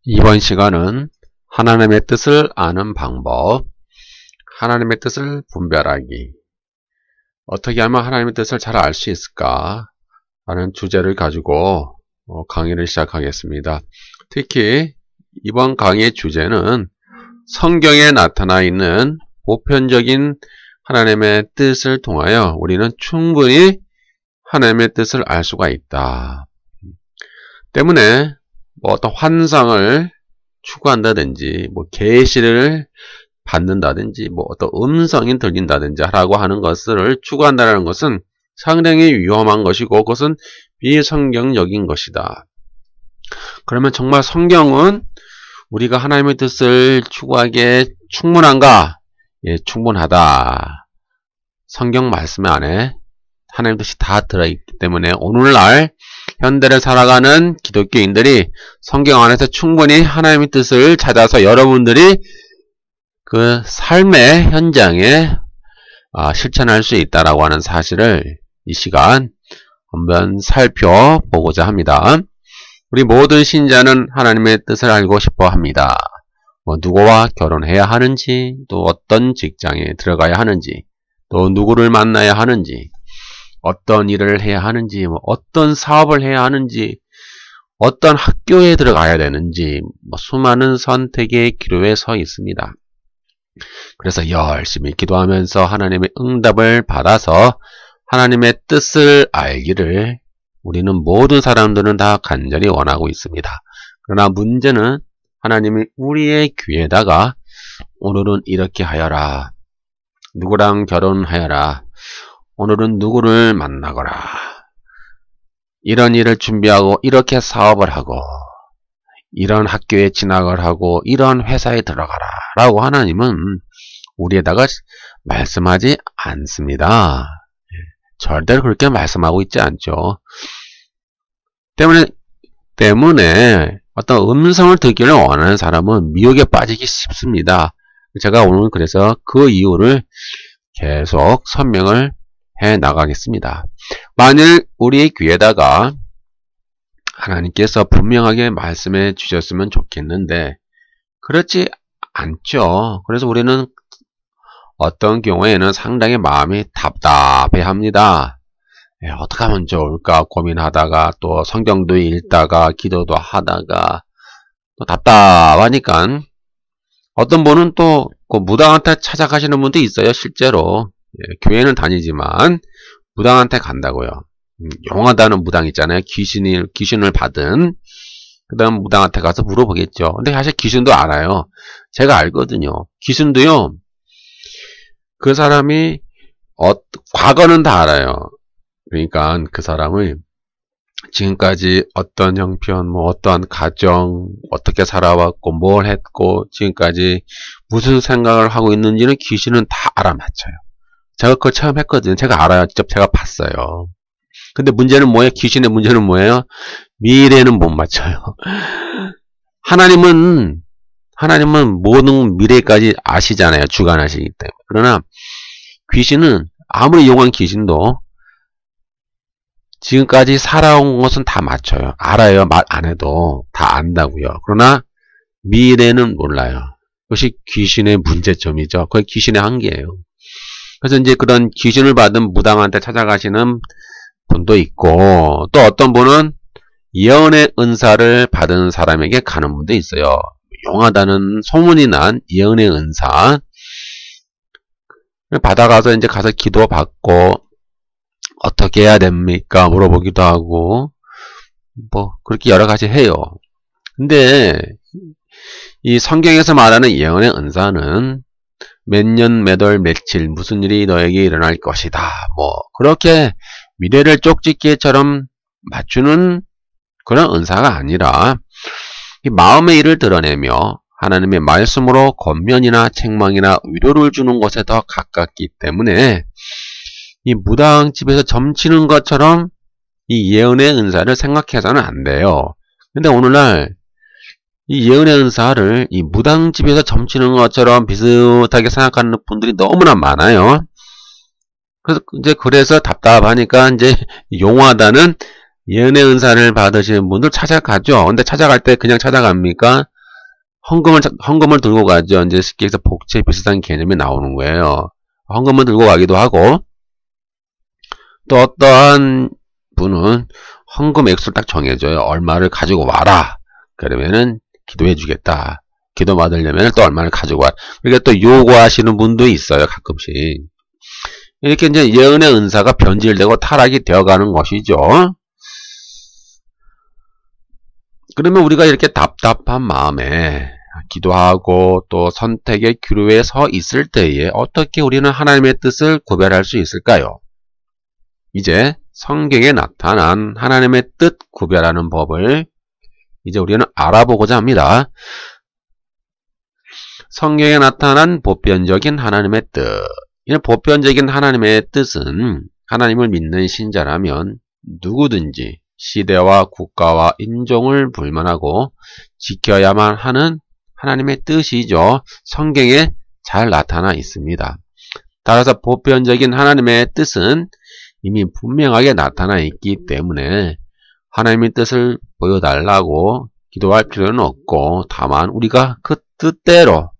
이번 시간은 하나님의 뜻을 아는 방법, 하나님의 뜻을 분별하기, 어떻게 하면 하나님의 뜻을 잘 알 수 있을까 라는 주제를 가지고 강의를 시작하겠습니다. 특히 이번 강의의 주제는 성경에 나타나 있는 보편적인 하나님의 뜻을 통하여 우리는 충분히 하나님의 뜻을 알 수가 있다. 때문에 어떤 환상을 추구한다든지, 계시를 받는다든지, 어떤 음성이 들린다든지 라고 하는 것을 추구한다는 것은 상당히 위험한 것이고, 그것은 비성경적인 것이다. 그러면 정말 성경은 우리가 하나님의 뜻을 추구하기에 충분한가? 예, 충분하다. 성경 말씀 안에 하나님의 뜻이 다 들어있기 때문에 오늘날 현대를 살아가는 기독교인들이 성경 안에서 충분히 하나님의 뜻을 찾아서 여러분들이 그 삶의 현장에 실천할 수 있다라고 하는 사실을 이 시간 한번 살펴보고자 합니다. 우리 모든 신자는 하나님의 뜻을 알고 싶어 합니다. 누구와 결혼해야 하는지, 또 어떤 직장에 들어가야 하는지, 또 누구를 만나야 하는지, 어떤 일을 해야 하는지, 어떤 사업을 해야 하는지, 어떤 학교에 들어가야 되는지, 수많은 선택의 기로에 서 있습니다. 그래서 열심히 기도하면서 하나님의 응답을 받아서 하나님의 뜻을 알기를 우리는 모든 사람들은 다 간절히 원하고 있습니다. 그러나 문제는 하나님이 우리의 귀에다가 오늘은 이렇게 하여라, 누구랑 결혼하여라, 오늘은 누구를 만나거라, 이런 일을 준비하고 이렇게 사업을 하고 이런 학교에 진학을 하고 이런 회사에 들어가라 라고 하나님은 우리에다가 말씀하지 않습니다. 절대로 그렇게 말씀하고 있지 않죠. 때문에 어떤 음성을 듣기를 원하는 사람은 미혹에 빠지기 쉽습니다. 제가 오늘 그래서 그 이유를 계속 설명을 해 나가겠습니다. 만일 우리의 귀에다가 하나님께서 분명하게 말씀해 주셨으면 좋겠는데 그렇지 않죠. 그래서 우리는 어떤 경우에는 상당히 마음이 답답해 합니다. 어떻게 하면 좋을까 고민하다가 또 성경도 읽다가 기도도 하다가 또 답답하니까 어떤 분은 또 그 무당한테 찾아가시는 분도 있어요. 실제로 교회는 다니지만 무당한테 간다고요. 용하다는 무당 있잖아요. 귀신을 받은. 그 다음 무당한테 가서 물어보겠죠. 근데 사실 귀신도 알아요. 제가 알거든요. 귀신도요, 그 사람이 과거는 다 알아요. 그러니까 그 사람을 지금까지 어떤 형편, 어떠한 가정, 어떻게 살아왔고, 뭘 했고, 지금까지 무슨 생각을 하고 있는지는 귀신은 다 알아맞혀요. 제가 그걸 처음 했거든요. 제가 알아요. 직접 제가 봤어요. 근데 문제는 뭐예요? 귀신의 문제는 뭐예요? 미래는 못 맞춰요. 하나님은 모든 미래까지 아시잖아요. 주관하시기 때문에. 그러나 귀신은 아무리 용한 귀신도 지금까지 살아온 것은 다 맞춰요. 알아요. 말 안 해도 다 안다고요. 그러나 미래는 몰라요. 그것이 귀신의 문제점이죠. 그게 귀신의 한계예요. 그래서 이제 그런 귀신을 받은 무당한테 찾아가시는 분도 있고, 또 어떤 분은 예언의 은사를 받은 사람에게 가는 분도 있어요. 용하다는 소문이 난 예언의 은사 받아가서 이제 가서 기도 받고 어떻게 해야 됩니까? 물어보기도 하고 그렇게 여러 가지 해요. 근데 이 성경에서 말하는 예언의 은사는 몇 년, 몇 월, 며칠 무슨 일이 너에게 일어날 것이다. 그렇게 미래를 쪽집게처럼 맞추는 그런 은사가 아니라 이 마음의 일을 드러내며 하나님의 말씀으로 권면이나 책망이나 위로를 주는 것에 더 가깝기 때문에 이 무당집에서 점치는 것처럼 이 예언의 은사를 생각해서는 안 돼요. 근데 오늘날 이 예언의 은사를 이 무당집에서 점치는 것처럼 비슷하게 생각하는 분들이 너무나 많아요. 그래서 답답하니까 이제 용하다는 예언의 은사를 받으시는 분들 찾아가죠. 근데 찾아갈 때 그냥 찾아갑니까? 헌금을 들고 가죠. 이제 쉽게 해서 복채 비슷한 개념이 나오는 거예요. 헌금을 들고 가기도 하고, 또 어떠한 분은 헌금 액수를 딱 정해줘요. 얼마를 가지고 와라. 그러면은 기도해 주겠다. 기도 받으려면 또 얼마를 가지고 와. 그러니까 또 요구하시는 분도 있어요. 가끔씩. 이렇게 이제 예언의 은사가 변질되고 타락이 되어가는 것이죠. 그러면 우리가 이렇게 답답한 마음에 기도하고 또 선택의 기로에 서 있을 때에 어떻게 우리는 하나님의 뜻을 구별할 수 있을까요? 이제 성경에 나타난 하나님의 뜻 구별하는 법을 이제 우리는 알아보고자 합니다. 성경에 나타난 보편적인 하나님의 뜻. 이 보편적인 하나님의 뜻은 하나님을 믿는 신자라면 누구든지 시대와 국가와 인종을 불문하고 지켜야만 하는 하나님의 뜻이죠. 성경에 잘 나타나 있습니다. 따라서 보편적인 하나님의 뜻은 이미 분명하게 나타나 있기 때문에 하나님의 뜻을 보여달라고 기도할 필요는 없고, 다만 우리가 그 뜻대로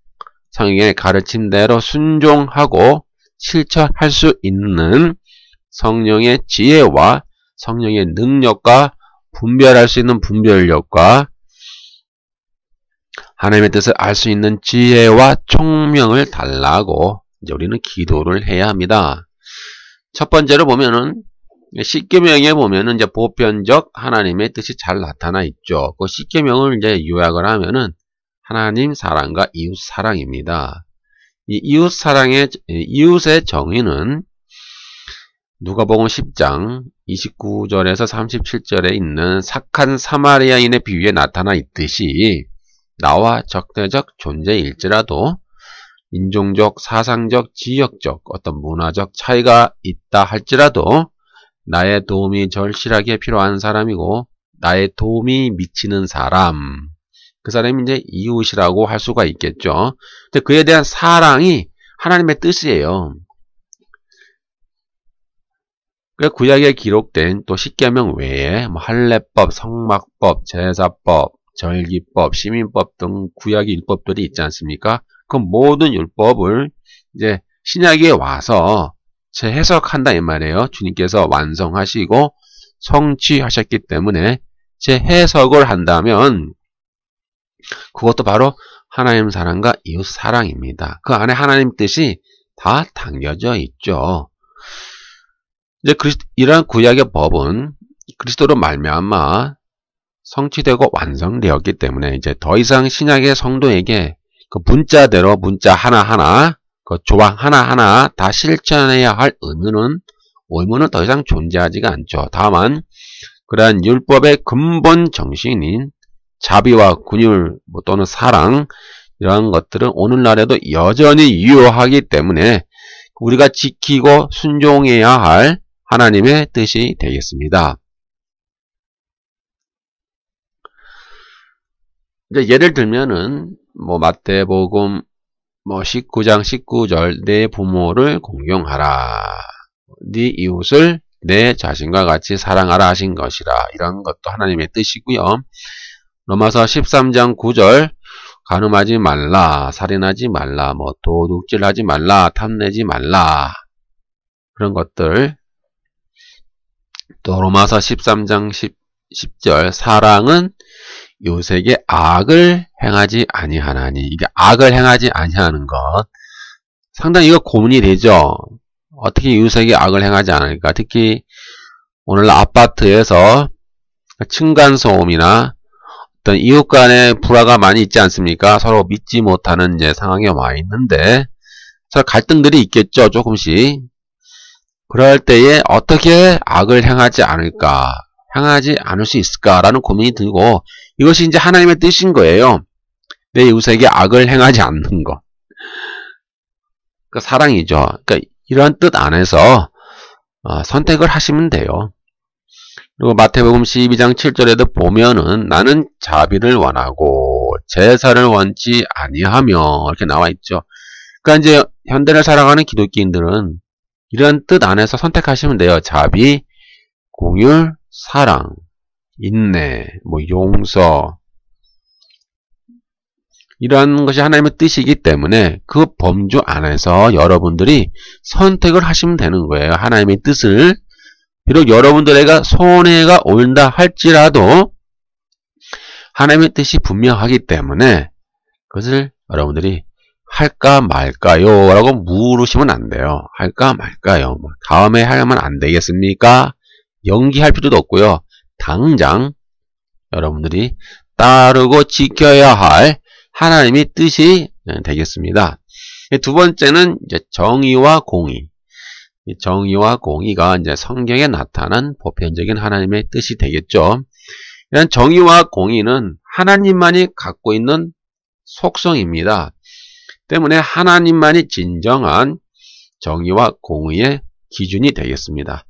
성경의 가르침대로 순종하고 실천할 수 있는 성령의 지혜와 성령의 능력과 분별할 수 있는 분별력과 하나님의 뜻을 알 수 있는 지혜와 총명을 달라고 이제 우리는 기도를 해야 합니다. 첫 번째로 보면은 십계명에 보면은 이제 보편적 하나님의 뜻이 잘 나타나 있죠. 그 십계명을 이제 요약을 하면은 하나님 사랑과 이웃 사랑입니다. 이 이웃의 정의는 누가복음 10장 29절에서 37절에 있는 착한 사마리아인의 비유에 나타나 있듯이 나와 적대적 존재일지라도 인종적, 사상적, 지역적, 어떤 문화적 차이가 있다 할지라도 나의 도움이 절실하게 필요한 사람이고 나의 도움이 미치는 사람, 그 사람이 이제 이웃이라고 할 수가 있겠죠. 근데 그에 대한 사랑이 하나님의 뜻이에요. 구약에 기록된 또 십계명 외에 뭐 할례법, 성막법, 제사법, 절기법, 시민법 등 구약의 율법들이 있지 않습니까? 그 모든 율법을 이제 신약에 와서 재해석한다 이 말이에요. 주님께서 완성하시고 성취하셨기 때문에 재해석을 한다면 그것도 바로 하나님 사랑과 이웃 사랑입니다. 그 안에 하나님 뜻이 다 담겨져 있죠. 이제 이러한 구약의 법은 그리스도로 말미암아 성취되고 완성되었기 때문에 이제 더 이상 신약의 성도에게 그 문자대로 문자 하나하나, 그 조항 하나하나 다 실천해야 할 의무는 더 이상 존재하지가 않죠. 다만 그러한 율법의 근본 정신인 자비와 긍휼 또는 사랑, 이러한 것들은 오늘날에도 여전히 유효하기 때문에 우리가 지키고 순종해야 할 하나님의 뜻이 되겠습니다. 이제 예를 들면은 뭐 마태복음 19장 19절 내 부모를 공경하라, 네 이웃을 내 자신과 같이 사랑하라 하신 것이라, 이런 것도 하나님의 뜻이고요. 로마서 13장 9절 간음하지 말라, 살인하지 말라, 도둑질하지 말라, 탐내지 말라, 그런 것들. 또 로마서 13장 10절 사랑은 이웃에게 악을 행하지 아니하나니, 이게 악을 행하지 아니하는 것 상당히 이거 고민이 되죠. 어떻게 이웃에게 악을 행하지 않을까? 특히 오늘날 아파트에서 층간소음이나 어떤 이웃 간의 불화가 많이 있지 않습니까? 서로 믿지 못하는 이제 상황에 와 있는데 서로 갈등들이 있겠죠. 조금씩. 그럴 때에 어떻게 악을 행하지 않을까? 행하지 않을 수 있을까라는 고민이 들고, 이것이 이제 하나님의 뜻인 거예요. 내 이웃에게 악을 행하지 않는 것. 그 사랑이죠. 그러니까 이러한 뜻 안에서 선택을 하시면 돼요. 그리고 마태복음 12장 7절에도 보면은 나는 자비를 원하고 제사를 원치 아니하며 이렇게 나와 있죠. 그러니까 이제 현대를 살아가는 기독교인들은 이런 뜻 안에서 선택하시면 돼요. 자비, 긍휼, 사랑, 인내, 용서, 이러한 것이 하나님의 뜻이기 때문에 그 범주 안에서 여러분들이 선택을 하시면 되는 거예요. 하나님의 뜻을. 비록 여러분들에게 손해가 온다 할지라도 하나님의 뜻이 분명하기 때문에 그것을 여러분들이 할까 말까요? 라고 물으시면 안 돼요. 할까 말까요? 다음에 하면 안 되겠습니까? 연기할 필요도 없고요. 당장 여러분들이 따르고 지켜야 할 하나님의 뜻이 되겠습니다. 두 번째는 이제 정의와 공의. 정의와 공의가 이제 성경에 나타난 보편적인 하나님의 뜻이 되겠죠. 이런 정의와 공의는 하나님만이 갖고 있는 속성입니다. 때문에 하나님만이 진정한 정의와 공의의 기준이 되겠습니다.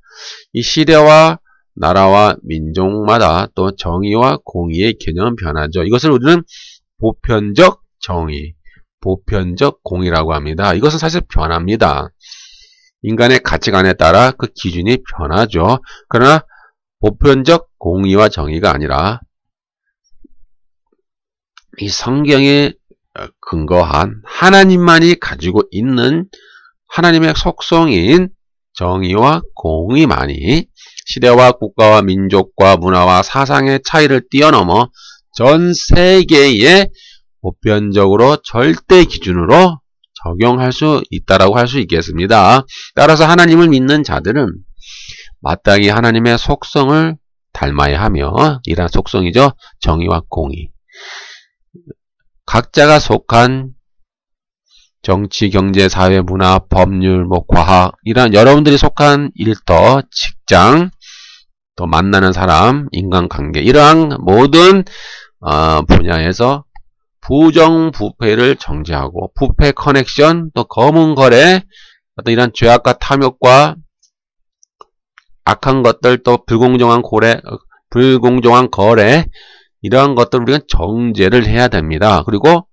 이 시대와 나라와 민족마다 또 정의와 공의의 개념은 변하죠. 이것을 우리는 보편적 정의, 보편적 공의라고 합니다. 이것은 사실 변합니다. 인간의 가치관에 따라 그 기준이 변하죠. 그러나 보편적 공의와 정의가 아니라 이 성경에 근거한 하나님만이 가지고 있는 하나님의 속성인 정의와 공의만이 시대와 국가와 민족과 문화와 사상의 차이를 뛰어넘어 전 세계에 보편적으로 절대 기준으로 적용할 수 있다라고 할 수 있겠습니다. 따라서 하나님을 믿는 자들은 마땅히 하나님의 속성을 닮아야 하며 이러한 속성이죠. 정의와 공의. 각자가 속한 정치, 경제, 사회, 문화, 법률, 과학 이런 여러분들이 속한 일터, 직장, 또 만나는 사람, 인간관계 이러한 모든 분야에서 부정부패를 정지하고 부패 커넥션, 또 검은거래, 어떤 이런 죄악과 탐욕과 악한 것들, 또 불공정한 거래 이러한 것들을 우리가 정제를 해야 됩니다. 그리고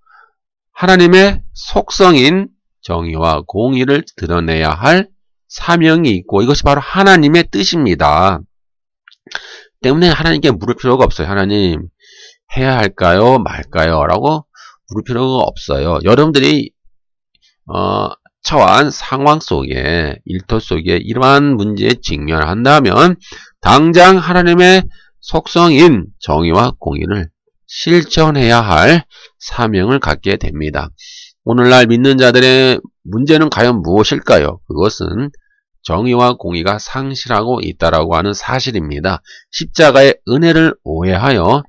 하나님의 속성인 정의와 공의를 드러내야 할 사명이 있고 이것이 바로 하나님의 뜻입니다. 때문에 하나님께 물을 필요가 없어요. 하나님 해야 할까요? 말까요? 라고 물을 필요가 없어요. 여러분들이 처한 상황 속에 일터 속에 이러한 문제에 직면한다면 당장 하나님의 속성인 정의와 공의를 실천해야 할 사명을 갖게 됩니다. 오늘날 믿는 자들의 문제는 과연 무엇일까요? 그것은 정의와 공의가 상실하고 있다라고 하는 사실입니다. 십자가의 은혜를 오해하여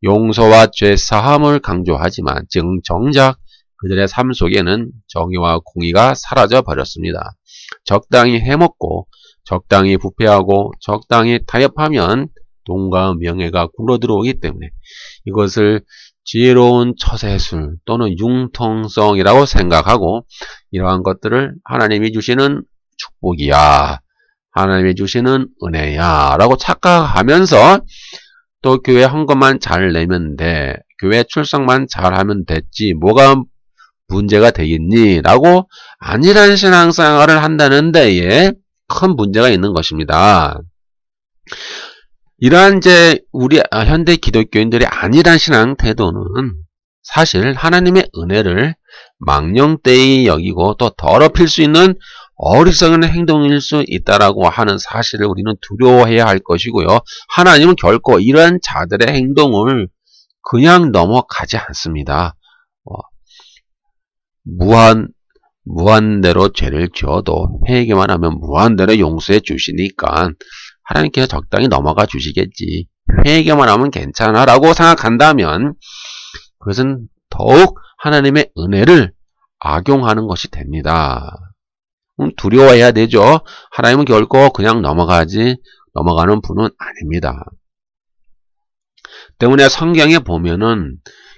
용서와 죄 사함을 강조하지만 정작 그들의 삶 속에는 정의와 공의가 사라져 버렸습니다. 적당히 해먹고 적당히 부패하고 적당히 타협하면 돈과 명예가 굴러들어오기 때문에 이것을 지혜로운 처세술 또는 융통성이라고 생각하고 이러한 것들을 하나님이 주시는 축복이야, 하나님이 주시는 은혜야 라고 착각하면서 또 교회 헌금만 잘 내면 돼, 교회 출석만 잘하면 됐지 뭐가 문제가 되겠니? 라고 안일한 신앙생활을 한다는 데에 큰 문제가 있는 것입니다. 이러한 우리 현대 기독교인들의 안일한 신앙 태도는 사실 하나님의 은혜를 망령되이 여기고 또 더럽힐 수 있는 어리석은 행동일 수 있다라고 하는 사실을 우리는 두려워해야 할 것이고요. 하나님은 결코 이러한 자들의 행동을 그냥 넘어가지 않습니다. 무한대로 죄를 지어도 회개만 하면 무한대로 용서해 주시니까 하나님께서 적당히 넘어가 주시겠지, 회개만 하면 괜찮아 라고 생각한다면 그것은 더욱 하나님의 은혜를 악용하는 것이 됩니다. 두려워해야 되죠. 하나님은 결코 그냥 넘어가는 분은 아닙니다. 때문에 성경에 보면은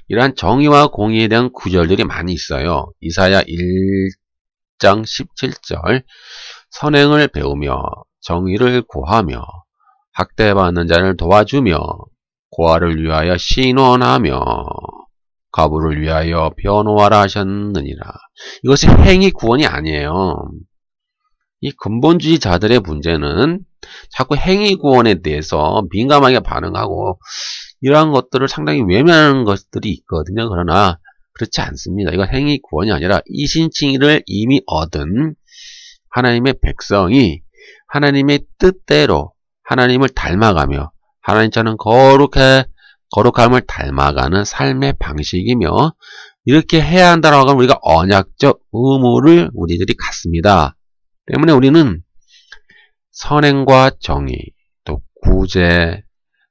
이러한 정의와 공의에 대한 구절들이 많이 있어요. 이사야 1장 17절 선행을 배우며 정의를 구하며 학대받는 자를 도와주며 고아를 위하여 신원하며 가부를 위하여 변호하라 하셨느니라. 이것이 행위 구원이 아니에요. 이 근본주의자들의 문제는 자꾸 행위 구원에 대해서 민감하게 반응하고 이러한 것들을 상당히 외면하는 것들이 있거든요. 그러나 그렇지 않습니다. 이거 행위 구원이 아니라 이신칭의를 이미 얻은 하나님의 백성이 하나님의 뜻대로 하나님을 닮아가며 하나님처럼 거룩함을 닮아가는 삶의 방식이며 이렇게 해야 한다고 하면 우리가 언약적 의무를 우리들이 갖습니다. 때문에 우리는 선행과 정의, 또 구제,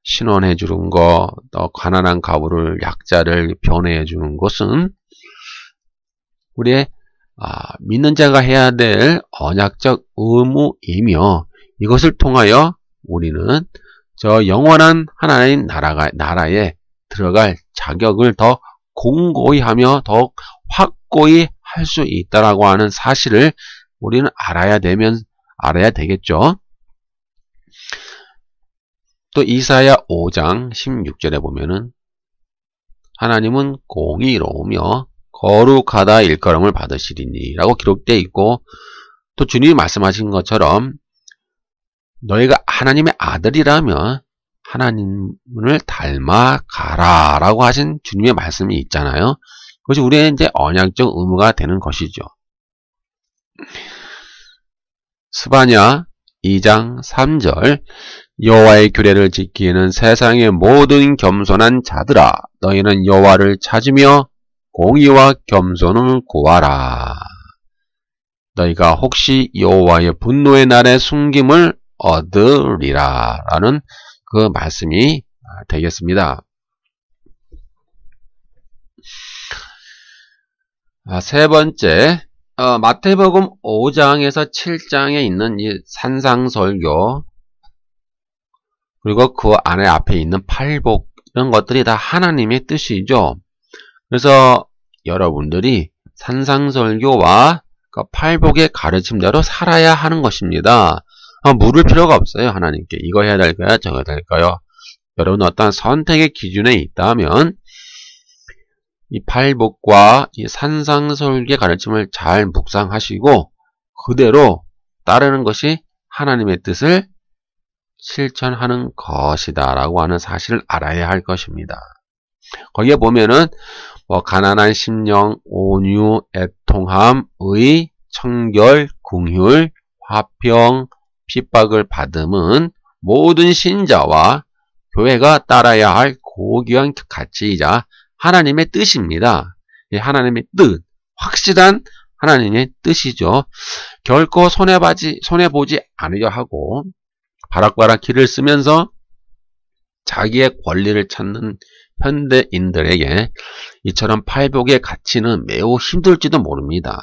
신원해 주는 거, 또 가난한 가부를 약자를 변해해 주는 것은 우리의 믿는 자가 해야 될 언약적 의무이며 이것을 통하여 우리는 저 영원한 하나님 나라에 들어갈 자격을 더 공고히 하며 더욱 확고히 할 수 있다라고 하는 사실을 우리는 알아야 되겠죠. 또 이사야 5장 16절에 보면은 하나님은 공의로우며 거룩하다 일컬음을 받으시리니 라고 기록되어 있고 또 주님이 말씀하신 것처럼 너희가 하나님의 아들이라면 하나님을 닮아가라 라고 하신 주님의 말씀이 있잖아요. 그것이 우리의 이제 언약적 의무가 되는 것이죠. 스바냐 2장 3절 여호와의 규례를 지키는 세상의 모든 겸손한 자들아 너희는 여호와를 찾으며 공의와 겸손을 구하라. 너희가 혹시 여호와의 분노의 날에 숨김을 얻으리라 라는 그 말씀이 되겠습니다. 세 번째, 마태복음 5장에서 7장에 있는 이 산상설교 그리고 그 안에 앞에 있는 팔복 이런 것들이 다 하나님의 뜻이죠. 그래서 여러분들이 산상설교와 그 팔복의 가르침대로 살아야 하는 것입니다. 물을 필요가 없어요. 하나님께 이거 해야 될까요? 저거 해야 될까요? 여러분 어떤 선택의 기준에 있다면 이 팔복과 이 산상설교의 가르침을 잘 묵상하시고 그대로 따르는 것이 하나님의 뜻을 실천하는 것이다 라고 하는 사실을 알아야 할 것입니다. 거기에 보면은 가난한 심령, 온유, 애통함, 의, 청결, 긍휼, 화평, 핍박을 받음은 모든 신자와 교회가 따라야 할 고귀한 가치이자 하나님의 뜻입니다. 하나님의 뜻, 확실한 하나님의 뜻이죠. 결코 손해보지 않으려 하고 바락바락 길을 쓰면서 자기의 권리를 찾는 현대인들에게 이처럼 팔복의 가치는 매우 힘들지도 모릅니다.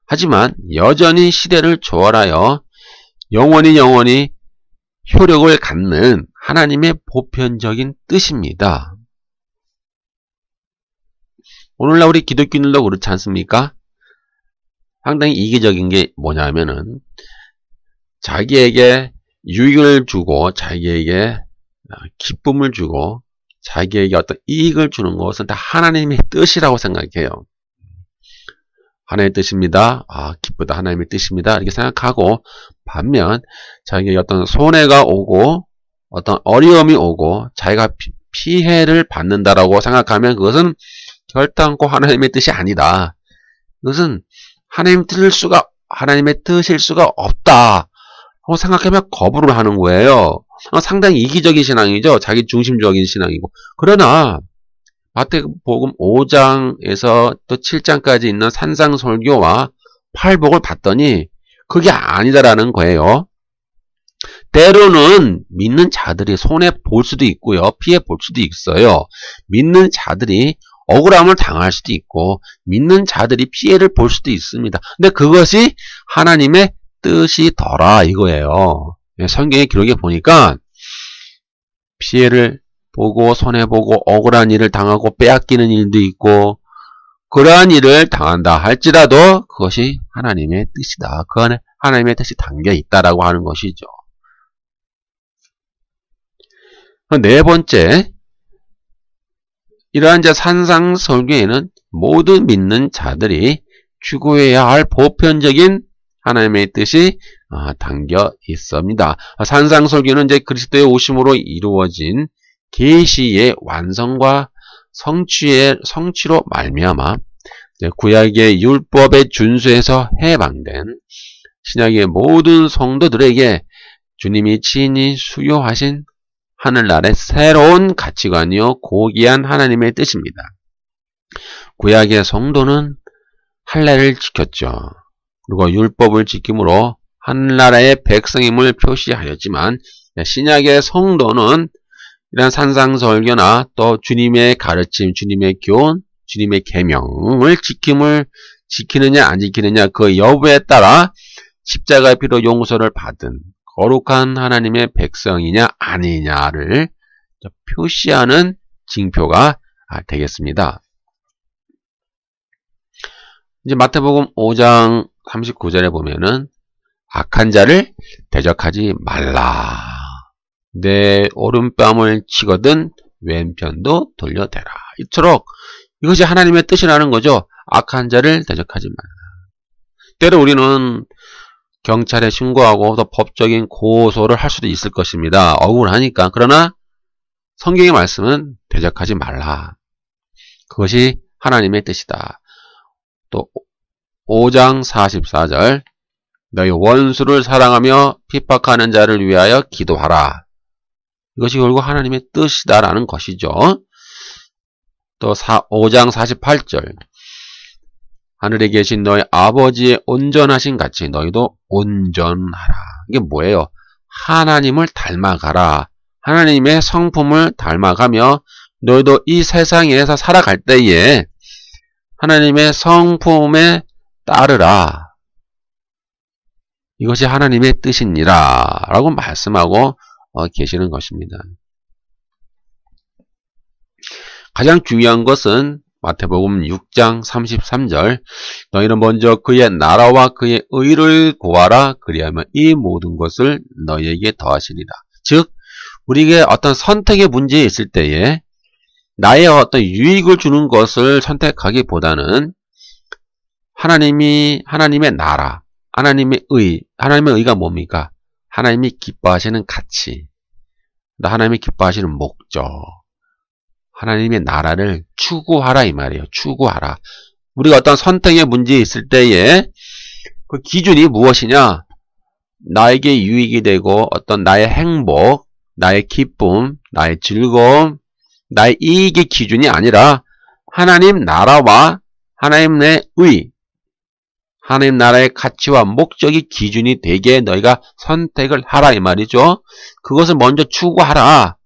하지만 여전히 시대를 초월하여 영원히 효력을 갖는 하나님의 보편적인 뜻입니다. 오늘날 우리 기독교인들도 그렇지 않습니까? 상당히 이기적인 게 뭐냐면은 자기에게 유익을 주고 자기에게 기쁨을 주고 자기에게 어떤 이익을 주는 것은 다 하나님의 뜻이라고 생각해요. 하나님의 뜻입니다. 기쁘다 하나님의 뜻입니다. 이렇게 생각하고 반면 자기에게 어떤 손해가 오고 어떤 어려움이 오고 자기가 피해를 받는다라고 생각하면 그것은 결단코 하나님의 뜻이 아니다. 그것은 하나님의 뜻일 수가 없다. 라고 생각하면 거부를 하는 거예요. 상당히 이기적인 신앙이죠. 자기 중심적인 신앙이고. 그러나 마태복음 5장에서 또 7장까지 있는 산상설교와 팔복을 봤더니 그게 아니다라는 거예요. 때로는 믿는 자들이 손해볼 수도 있고요. 피해볼 수도 있어요. 믿는 자들이 억울함을 당할 수도 있고 믿는 자들이 피해를 볼 수도 있습니다. 근데 그것이 하나님의 뜻이더라 이거예요. 성경의 기록에 보니까 피해를 보고 손해보고 억울한 일을 당하고 빼앗기는 일도 있고 그러한 일을 당한다 할지라도 그것이 하나님의 뜻이다. 그 안에 하나님의 뜻이 담겨 있다라고 하는 것이죠. 네 번째, 이러한 산상설교에는 모든 믿는 자들이 추구해야 할 보편적인 하나님의 뜻이 담겨 있습니다. 산상설교는 이제 그리스도의 오심으로 이루어진 계시의 완성과 성취로 말미암아 구약의 율법의 준수에서 해방된 신약의 모든 성도들에게 주님이 친히 수요하신 하늘나라의 새로운 가치관이요 고귀한 하나님의 뜻입니다. 구약의 성도는 할례를 지켰죠. 그리고 율법을 지킴으로 하늘나라의 백성임을 표시하였지만 신약의 성도는 이런 산상설교나 또 주님의 가르침, 주님의 교훈, 주님의 계명을 지키느냐 안 지키느냐 그 여부에 따라 십자가의 피로 용서를 받은 거룩한 하나님의 백성이냐 아니냐를 표시하는 징표가 되겠습니다. 이제 마태복음 5장 39절에 보면은 악한 자를 대적하지 말라. 내 오른뺨을 치거든 왼편도 돌려대라. 이토록 이것이 하나님의 뜻이라는 거죠. 악한 자를 대적하지 말라. 때로 우리는 경찰에 신고하고 또 법적인 고소를 할 수도 있을 것입니다. 억울하니까. 그러나 성경의 말씀은 대적하지 말라. 그것이 하나님의 뜻이다. 또 5장 44절 너희 원수를 사랑하며 핍박하는 자를 위하여 기도하라. 이것이 결국 하나님의 뜻이다라는 것이죠. 또 5장 48절 하늘에 계신 너희 아버지의 온전하신 같이 너희도 온전하라. 이게 뭐예요? 하나님을 닮아가라. 하나님의 성품을 닮아가며 너희도 이 세상에서 살아갈 때에 하나님의 성품에 따르라. 이것이 하나님의 뜻이니라 라고 말씀하고 계시는 것입니다. 가장 중요한 것은 마태복음 6장 33절 너희는 먼저 그의 나라와 그의 의를 구하라. 그리하면 이 모든 것을 너희에게 더하시리라. 즉 우리에게 어떤 선택의 문제에 있을 때에 나의 어떤 유익을 주는 것을 선택하기보다는 하나님의 나라, 하나님의 의가 뭡니까? 하나님이 기뻐하시는 가치, 하나님이 기뻐하시는 목적, 하나님의 나라를 추구하라 이 말이에요. 추구하라. 우리가 어떤 선택의 문제에 있을 때에 그 기준이 무엇이냐? 나에게 유익이 되고 어떤 나의 행복, 나의 기쁨, 나의 즐거움, 나의 이익의 기준이 아니라 하나님 나라와 하나님의 의, 하나님 나라의 가치와 목적이 기준이 되게 너희가 선택을 하라 이 말이죠. 그것을 먼저 추구하라.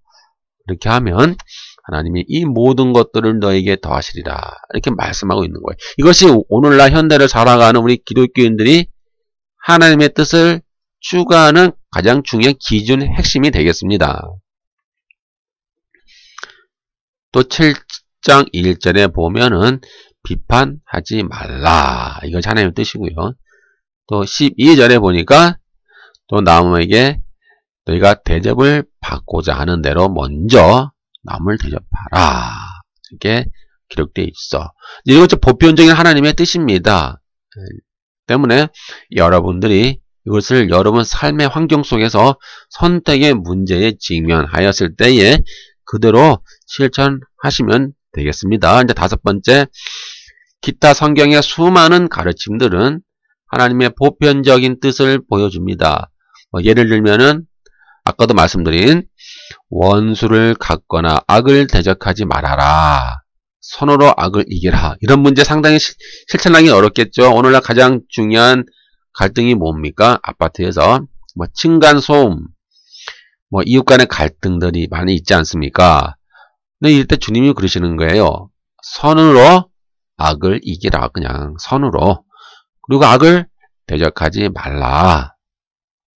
이렇게 하면 하나님이 이 모든 것들을 너에게 더하시리라. 이렇게 말씀하고 있는 거예요. 이것이 오늘날 현대를 살아가는 우리 기독교인들이 하나님의 뜻을 추구하는 가장 중요한 기준 핵심이 되겠습니다. 또 7장 1절에 보면은 비판하지 말라. 이것이 하나님의 뜻이고요. 또 12절에 보니까 또 남에게 너희가 대접을 받고자 하는 대로 먼저 남을 대접하라. 이렇게 기록되어 있어. 이것은 보편적인 하나님의 뜻입니다. 때문에 여러분들이 이것을 여러분 삶의 환경 속에서 선택의 문제에 직면하였을 때에 그대로 실천하시면 되겠습니다. 이제 5번째, 기타 성경의 수많은 가르침들은 하나님의 보편적인 뜻을 보여줍니다. 예를 들면은 아까도 말씀드린 원수를 갚거나 악을 대적하지 말아라. 선으로 악을 이기라. 이런 문제 상당히 실천하기 어렵겠죠. 오늘날 가장 중요한 갈등이 뭡니까? 아파트에서 층간소음, 이웃 간의 갈등들이 많이 있지 않습니까? 근데 이럴 때 주님이 그러시는 거예요. 선으로 악을 이기라. 그냥 선으로. 그리고 악을 대적하지 말라.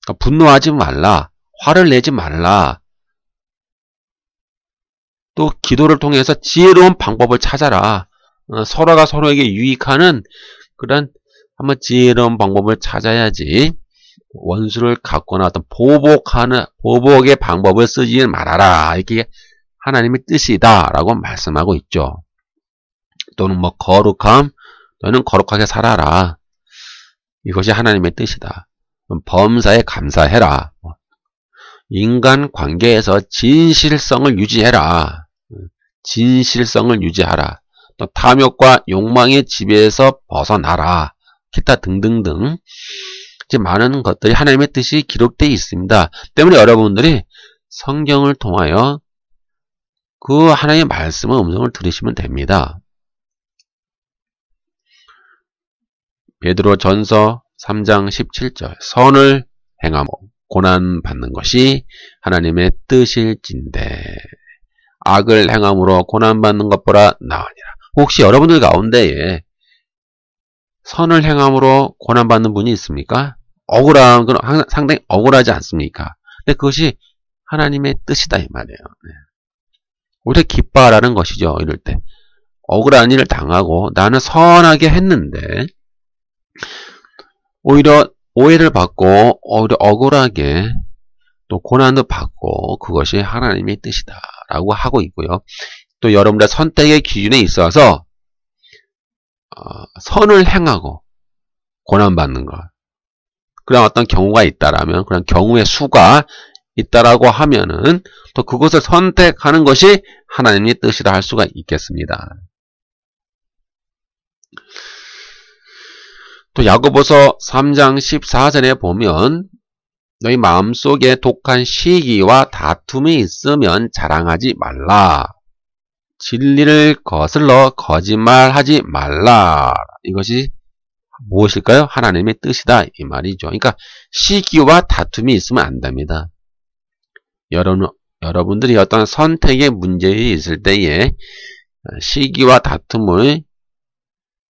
그러니까 분노하지 말라. 화를 내지 말라. 또 기도를 통해서 지혜로운 방법을 찾아라. 서로가 서로에게 유익하는 그런 한번 지혜로운 방법을 찾아야지 원수를 갚거나 어떤 보복의 방법을 쓰지 말아라. 이게 하나님의 뜻이다 라고 말씀하고 있죠. 또는 거룩함, 너는 거룩하게 살아라. 이것이 하나님의 뜻이다. 범사에 감사해라. 인간 관계에서 진실성을 유지해라. 진실성을 유지하라. 또 탐욕과 욕망의 지배에서 벗어나라. 기타 등등등 이제 많은 것들이 하나님의 뜻이 기록되어 있습니다. 때문에 여러분들이 성경을 통하여 그 하나님의 말씀의 음성을 들으시면 됩니다. 베드로전서 3장 17절 선을 행하며 고난받는 것이 하나님의 뜻일진대 악을 행함으로 고난받는 것보다 나으니라. 혹시 여러분들 가운데에 선을 행함으로 고난받는 분이 있습니까? 억울한 건 상당히 억울하지 않습니까? 근데 그것이 하나님의 뜻이다 이 말이에요. 오히려 기뻐하라는 것이죠. 이럴 때 억울한 일을 당하고 나는 선하게 했는데 오히려 오해를 받고 오히려 억울하게 또 고난도 받고 그것이 하나님의 뜻이다 라고 하고 있고요. 또 여러분들 선택의 기준에 있어서 선을 행하고 고난받는 것 그런 어떤 경우가 있다라면 그런 경우의 수가 있다라고 하면은 또 그것을 선택하는 것이 하나님의 뜻이라 할 수가 있겠습니다. 또 야고보서 3장 14절에 보면 너희 마음속에 독한 시기와 다툼이 있으면 자랑하지 말라. 진리를 거슬러 거짓말하지 말라. 이것이 무엇일까요? 하나님의 뜻이다 이 말이죠. 그러니까 시기와 다툼이 있으면 안 됩니다. 여러분들이 어떤 선택의 문제에 있을 때에 시기와 다툼을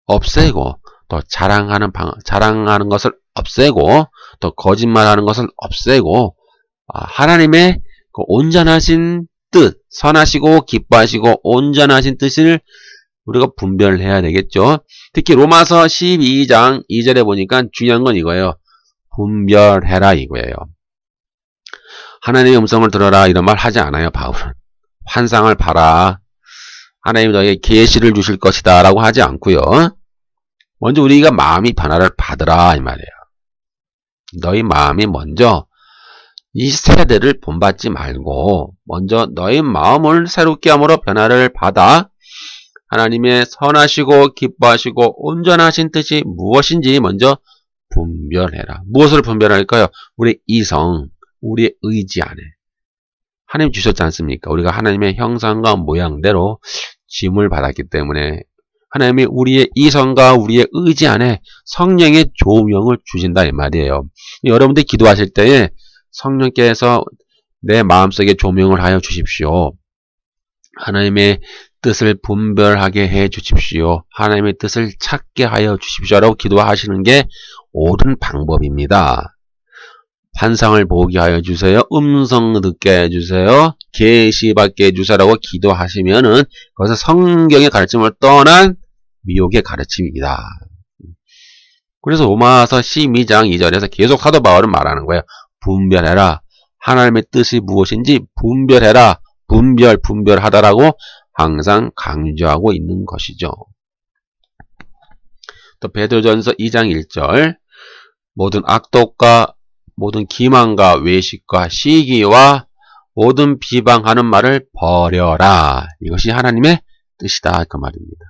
없애고 또 자랑하는 것을 없애고 또 거짓말하는 것을 없애고 하나님의 그 온전하신 뜻, 선하시고 기뻐하시고 온전하신 뜻을 우리가 분별해야 되겠죠. 특히 로마서 12장 2절에 보니까 중요한 건 이거예요. 분별해라 이거예요. 하나님의 음성을 들어라 이런 말 하지 않아요. 바울은 환상을 봐라. 하나님이 너에게 계시를 주실 것이다 라고 하지 않고요. 먼저 우리가 마음이 변화를 받으라 이 말이에요. 너희 마음이 먼저 이 세대를 본받지 말고 먼저 너희 마음을 새롭게 함으로 변화를 받아 하나님의 선하시고 기뻐하시고 온전하신 뜻이 무엇인지 먼저 분별해라. 무엇을 분별할까요? 우리의 이성, 우리의 의지 안에 하나님 주셨지 않습니까? 우리가 하나님의 형상과 모양대로 짐을 받았기 때문에 하나님이 우리의 이성과 우리의 의지 안에 성령의 조명을 주신다 이 말이에요. 여러분들이 기도하실 때에 성령께서 내 마음속에 조명을 하여 주십시오. 하나님의 뜻을 분별하게 해 주십시오. 하나님의 뜻을 찾게 하여 주십시오. 라고 기도하시는 게 옳은 방법입니다. 환상을 보게 하여 주세요. 음성 듣게 해주세요. 계시 받게 해주세요라고 기도하시면은 그것은 성경의 가르침을 떠난 미혹의 가르침이다. 그래서 로마서 12장 2절에서 계속 사도 바울은 말하는 거예요. 분별해라. 하나님의 뜻이 무엇인지 분별해라. 분별하다라고 항상 강조하고 있는 것이죠. 또 베드로전서 2장 1절 모든 악독과 모든 기만과 외식과 시기와 모든 비방하는 말을 버려라. 이것이 하나님의 뜻이다. 그 말입니다.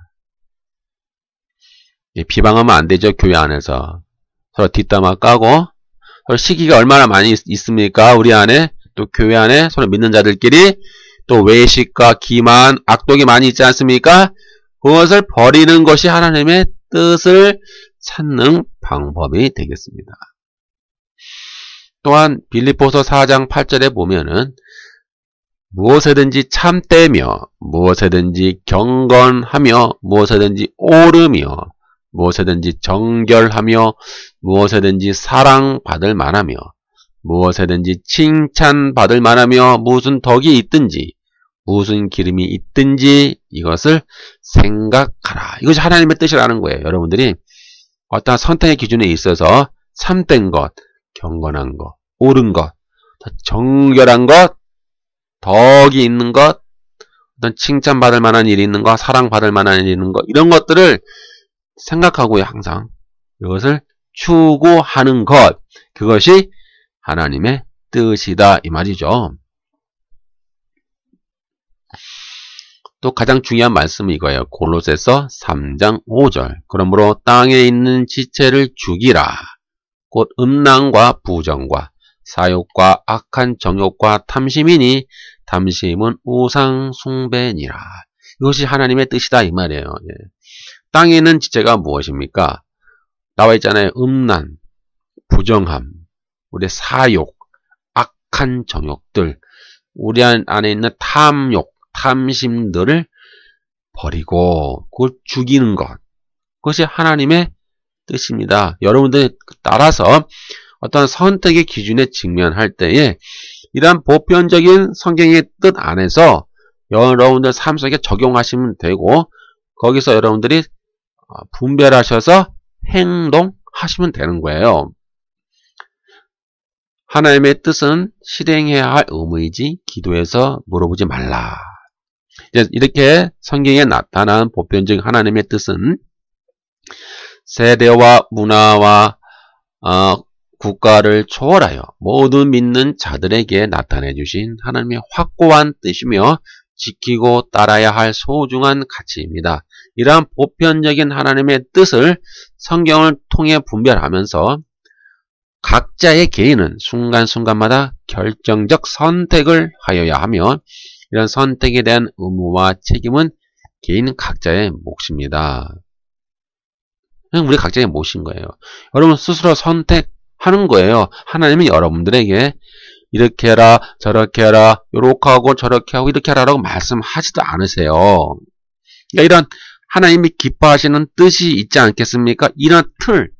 비방하면 안 되죠. 교회 안에서. 서로 뒷담화 까고 서로 시기가 얼마나 많이 있습니까? 우리 안에 또 교회 안에 서로 믿는 자들끼리 또 외식과 기만, 악독이 많이 있지 않습니까? 그것을 버리는 것이 하나님의 뜻을 찾는 방법이 되겠습니다. 또한 빌립보서 4장 8절에 보면은 무엇에든지 참되며 무엇에든지 경건하며 무엇에든지 옳으며 무엇에든지 정결하며 무엇에든지 사랑받을 만하며 무엇에든지 칭찬받을 만하며 무슨 덕이 있든지 무슨 기름이 있든지 이것을 생각하라. 이것이 하나님의 뜻이라는 거예요. 여러분들이 어떠한 선택의 기준에 있어서 참된 것, 경건한 것, 옳은 것, 정결한 것, 덕이 있는 것, 어떤 칭찬받을 만한 일이 있는 것, 사랑받을 만한 일이 있는 것, 이런 것들을 생각하고요. 항상 이것을 추구하는 것, 그것이 하나님의 뜻이다 이 말이죠. 또 가장 중요한 말씀이 이거예요. 골로새서 3장 5절. 그러므로 땅에 있는 지체를 죽이라. 곧 음란과 부정과 사욕과 악한 정욕과 탐심이니 탐심은 우상 숭배니라. 이것이 하나님의 뜻이다 이 말이에요. 예. 땅에 있는 지체가 무엇입니까? 나와 있잖아요. 음란, 부정함, 우리의 사욕, 악한 정욕들, 우리 안에 있는 탐욕, 탐심들을 버리고 그걸 죽이는 것. 그것이 하나님의 뜻입니다. 여러분들 따라서 어떤 선택의 기준에 직면할 때에 이러한 보편적인 성경의 뜻 안에서 여러분들 삶 속에 적용하시면 되고 거기서 여러분들이 분별하셔서 행동하시면 되는 거예요. 하나님의 뜻은 실행해야 할 의무이지 기도해서 물어보지 말라. 이렇게 성경에 나타난 보편적인 하나님의 뜻은 세대와 문화와 국가를 초월하여 모든 믿는 자들에게 나타내 주신 하나님의 확고한 뜻이며 지키고 따라야 할 소중한 가치입니다. 이러한 보편적인 하나님의 뜻을 성경을 통해 분별하면서 각자의 개인은 순간순간마다 결정적 선택을 하여야 하며 이런 선택에 대한 의무와 책임은 개인 각자의 몫입니다. 그냥 우리 각자의 몫인 거예요. 여러분 스스로 선택하는 거예요. 하나님이 여러분들에게 이렇게 해라 저렇게 해라 요렇게 하고 저렇게 하고 이렇게 하라고 말씀하지도 않으세요. 그러니까 이런 하나님이 기뻐하시는 뜻이 있지 않겠습니까? 이런 틀,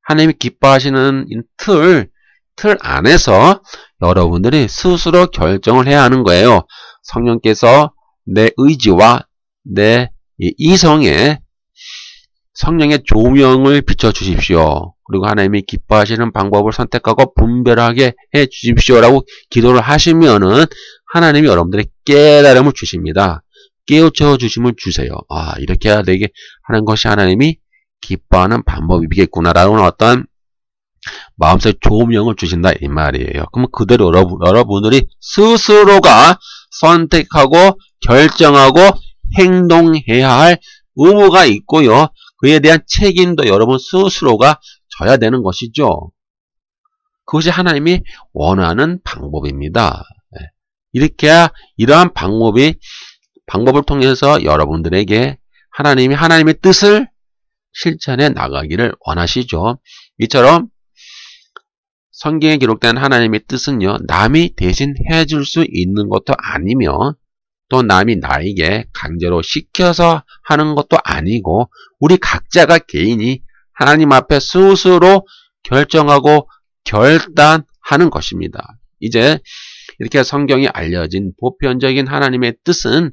하나님이 기뻐하시는 틀 안에서 여러분들이 스스로 결정을 해야 하는 거예요. 성령께서 내 의지와 내 이성에 성령의 조명을 비춰주십시오. 그리고 하나님이 기뻐하시는 방법을 선택하고 분별하게 해 주십시오라고 기도를 하시면은 하나님이 여러분들의 깨달음을 주십니다. 깨우쳐 주심을 주세요. 아, 이렇게 해야 되게 하는 것이 하나님이 기뻐하는 방법이겠구나라는 어떤 마음속에 조명을 주신다 이 말이에요. 그러면 그대로 여러분들이 스스로가 선택하고 결정하고 행동해야 할 의무가 있고요. 그에 대한 책임도 여러분 스스로가 져야 되는 것이죠. 그것이 하나님이 원하는 방법입니다. 이렇게 해야 이러한 방법을 통해서 여러분들에게 하나님의 뜻을 실천해 나가기를 원하시죠. 이처럼 성경에 기록된 하나님의 뜻은요, 남이 대신 해줄 수 있는 것도 아니며 또 남이 나에게 강제로 시켜서 하는 것도 아니고 우리 각자가 개인이 하나님 앞에 스스로 결정하고 결단하는 것입니다. 이제 이렇게 성경이 알려진 보편적인 하나님의 뜻은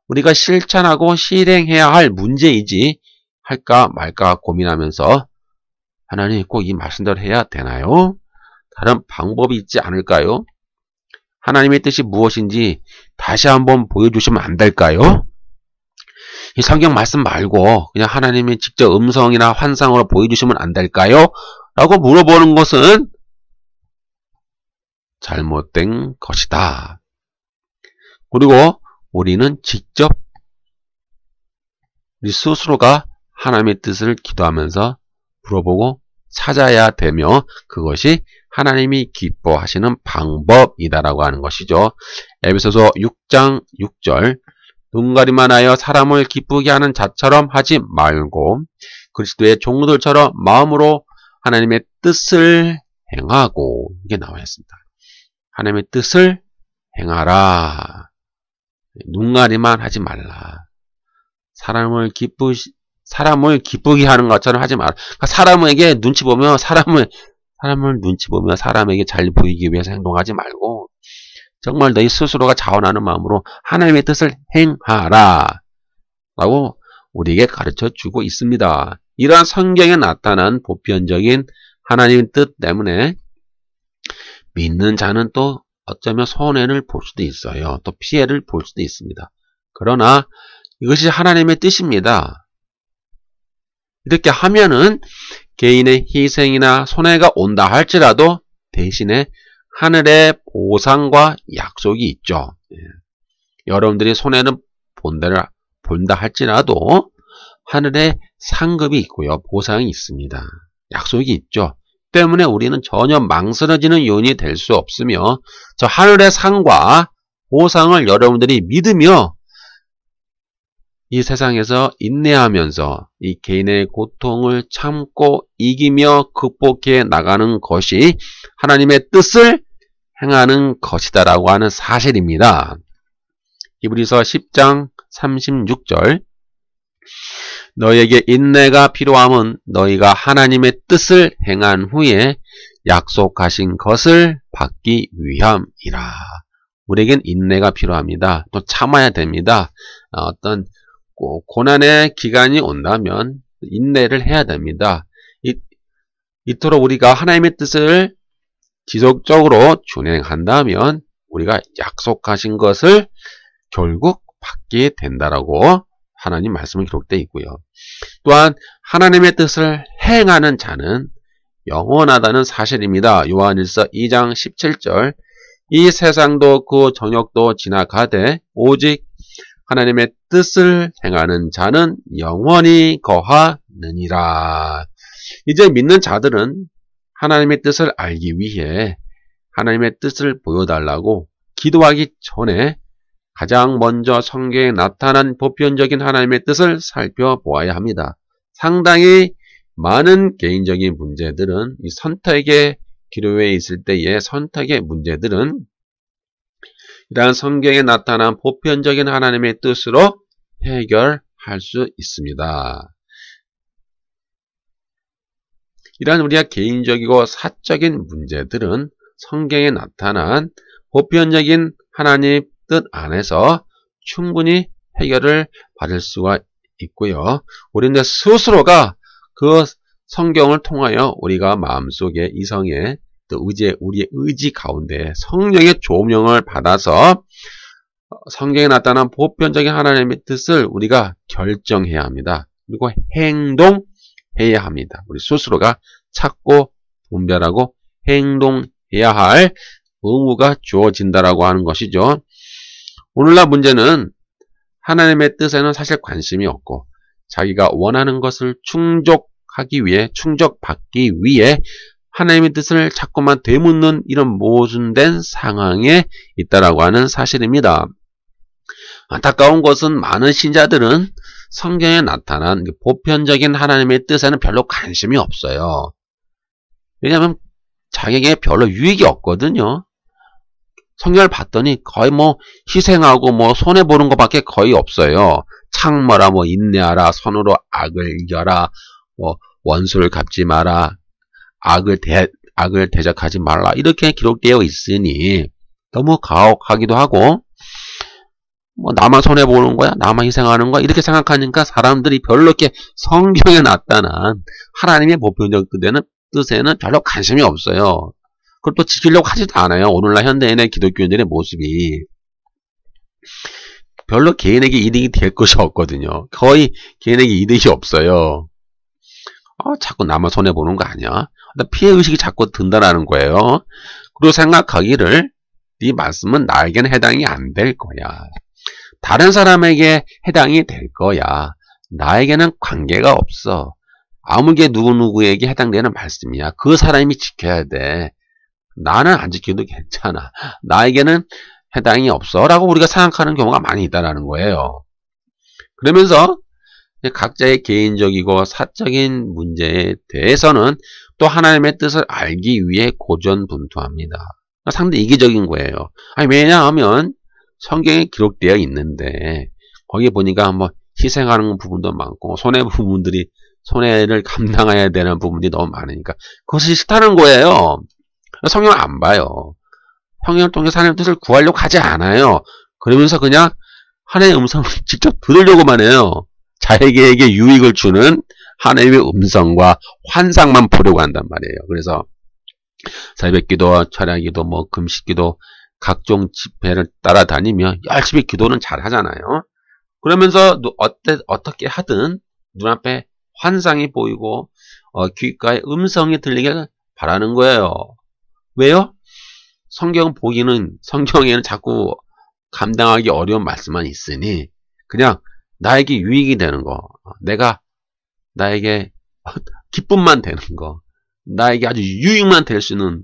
우리가 실천하고 실행해야 할 문제이지 할까 말까 고민하면서 하나님 꼭 이 말씀대로 해야 되나요? 다른 방법이 있지 않을까요? 하나님의 뜻이 무엇인지 다시 한번 보여주시면 안 될까요? 이 성경 말씀 말고 그냥 하나님이 직접 음성이나 환상으로 보여주시면 안 될까요? 라고 물어보는 것은 잘못된 것이다. 그리고 우리는 직접 우리 스스로가 하나님의 뜻을 기도하면서 물어보고 찾아야 되며 그것이 하나님이 기뻐하시는 방법이다라고 하는 것이죠. 에베소서 6장 6절 눈가리만 하여 사람을 기쁘게 하는 자처럼 하지 말고 그리스도의 종들처럼 마음으로 하나님의 뜻을 행하고 이게 나와 있습니다. 하나님의 뜻을 행하라. 눈가리만 하지 말라. 사람을 기쁘게 하는 것처럼 하지 마라. 그러니까 사람에게 눈치 보며 사람을 눈치 보며 사람에게 잘 보이기 위해서 행동하지 말고 정말 너희 스스로가 자원하는 마음으로 하나님의 뜻을 행하라 라고 우리에게 가르쳐 주고 있습니다. 이러한 성경에 나타난 보편적인 하나님의 뜻 때문에 믿는 자는 또 어쩌면 손해를 볼 수도 있어요. 또 피해를 볼 수도 있습니다. 그러나 이것이 하나님의 뜻입니다. 이렇게 하면은 개인의 희생이나 손해가 온다 할지라도 대신에 하늘의 보상과 약속이 있죠. 여러분들이 손해는 본다 할지라도 하늘에 상급이 있고요. 보상이 있습니다. 약속이 있죠. 때문에 우리는 전혀 망설여지는 요인이 될 수 없으며 저 하늘의 상과 보상을 여러분들이 믿으며 이 세상에서 인내하면서 이 개인의 고통을 참고 이기며 극복해 나가는 것이 하나님의 뜻을 행하는 것이다라고 하는 사실입니다. 히브리서 10장 36절 너희에게 인내가 필요함은 너희가 하나님의 뜻을 행한 후에 약속하신 것을 받기 위함이라. 우리에겐 인내가 필요합니다. 또 참아야 됩니다. 어떤 고난의 기간이 온다면 인내를 해야 됩니다. 이토록 우리가 하나님의 뜻을 지속적으로 준행한다면 우리가 약속하신 것을 결국 받게 된다라고 하나님 말씀이 기록되어 있고요. 또한 하나님의 뜻을 행하는 자는 영원하다는 사실입니다. 요한일서 2장 17절 이 세상도 그 정욕도 지나가되 오직 하나님의 뜻을 행하는 자는 영원히 거하느니라. 이제 믿는 자들은 하나님의 뜻을 알기 위해 하나님의 뜻을 보여달라고 기도하기 전에 가장 먼저 성경에 나타난 보편적인 하나님의 뜻을 살펴보아야 합니다. 상당히 많은 개인적인 문제들은 이 선택의 기로에 있을 때의 선택의 문제들은 이러한 성경에 나타난 보편적인 하나님의 뜻으로 해결할 수 있습니다. 이러한 우리가 개인적이고 사적인 문제들은 성경에 나타난 보편적인 하나님 뜻 안에서 충분히 해결을 받을 수가 있고요. 우리는 스스로가 그 성경을 통하여 우리가 마음속에 이성의 또 우리의 의지 가운데 성령의 조명을 받아서 성경에 나타난 보편적인 하나님의 뜻을 우리가 결정해야 합니다. 그리고 행동해야 합니다. 우리 스스로가 찾고 분별하고 행동해야 할 의무가 주어진다라고 하는 것이죠. 오늘날 문제는 하나님의 뜻에는 사실 관심이 없고 자기가 원하는 것을 충족받기 위해 하나님의 뜻을 자꾸만 되묻는 이런 모순된 상황에 있다라고 하는 사실입니다. 안타까운 것은 많은 신자들은 성경에 나타난 보편적인 하나님의 뜻에는 별로 관심이 없어요. 왜냐하면 자기에게 별로 유익이 없거든요. 성경을 봤더니 거의 희생하고 손해보는 것밖에 거의 없어요. 참으라, 인내하라, 선으로 악을 이겨라, 원수를 갚지 마라, 악을 대적하지 말라, 이렇게 기록되어 있으니 너무 가혹하기도 하고 나만 손해보는 거야, 나만 희생하는 거야, 이렇게 생각하니까 사람들이 별로 이렇게 성경에 나타난 하나님의 보편적 뜻에는 별로 관심이 없어요. 그걸 또 지키려고 하지도 않아요. 오늘날 현대인의 기독교인들의 모습이 별로 개인에게 이득이 될 것이 없거든요. 거의 개인에게 이득이 없어요. 자꾸 나만 손해보는 거 아니야? 피해의식이 자꾸 든다라는 거예요. 그리고 생각하기를 이 말씀은 나에게는 해당이 안 될 거야. 다른 사람에게 해당이 될 거야. 나에게는 관계가 없어. 아무게 누구누구에게 해당되는 말씀이야. 그 사람이 지켜야 돼. 나는 안 지켜도 괜찮아. 나에게는 해당이 없어. 라고 우리가 생각하는 경우가 많이 있다는 거예요. 그러면서 각자의 개인적이고 사적인 문제에 대해서는 또 하나님의 뜻을 알기 위해 고전분투합니다. 상당히 이기적인 거예요. 왜냐하면 성경에 기록되어 있는데 거기 보니까 희생하는 부분도 많고 손해를 감당해야 되는 부분이 너무 많으니까 그것이 싫다는 거예요. 성경을 안 봐요. 성경을 통해서 하나님의 뜻을 구하려고 하지 않아요. 그러면서 그냥 하나님의 음성을 직접 들으려고만 해요. 자기에게 유익을 주는 하나님의 음성과 환상만 보려고 한단 말이에요. 그래서 새벽기도, 철야기도, 금식기도, 각종 집회를 따라다니며 열심히 기도는 잘 하잖아요. 그러면서 어떻게 하든 눈앞에 환상이 보이고 귓가에 음성이 들리게 바라는 거예요. 왜요? 성경에는 자꾸 감당하기 어려운 말씀만 있으니 그냥 나에게 유익이 되는 거, 나에게 기쁨만 되는 거, 나에게 아주 유익만 될 수 있는,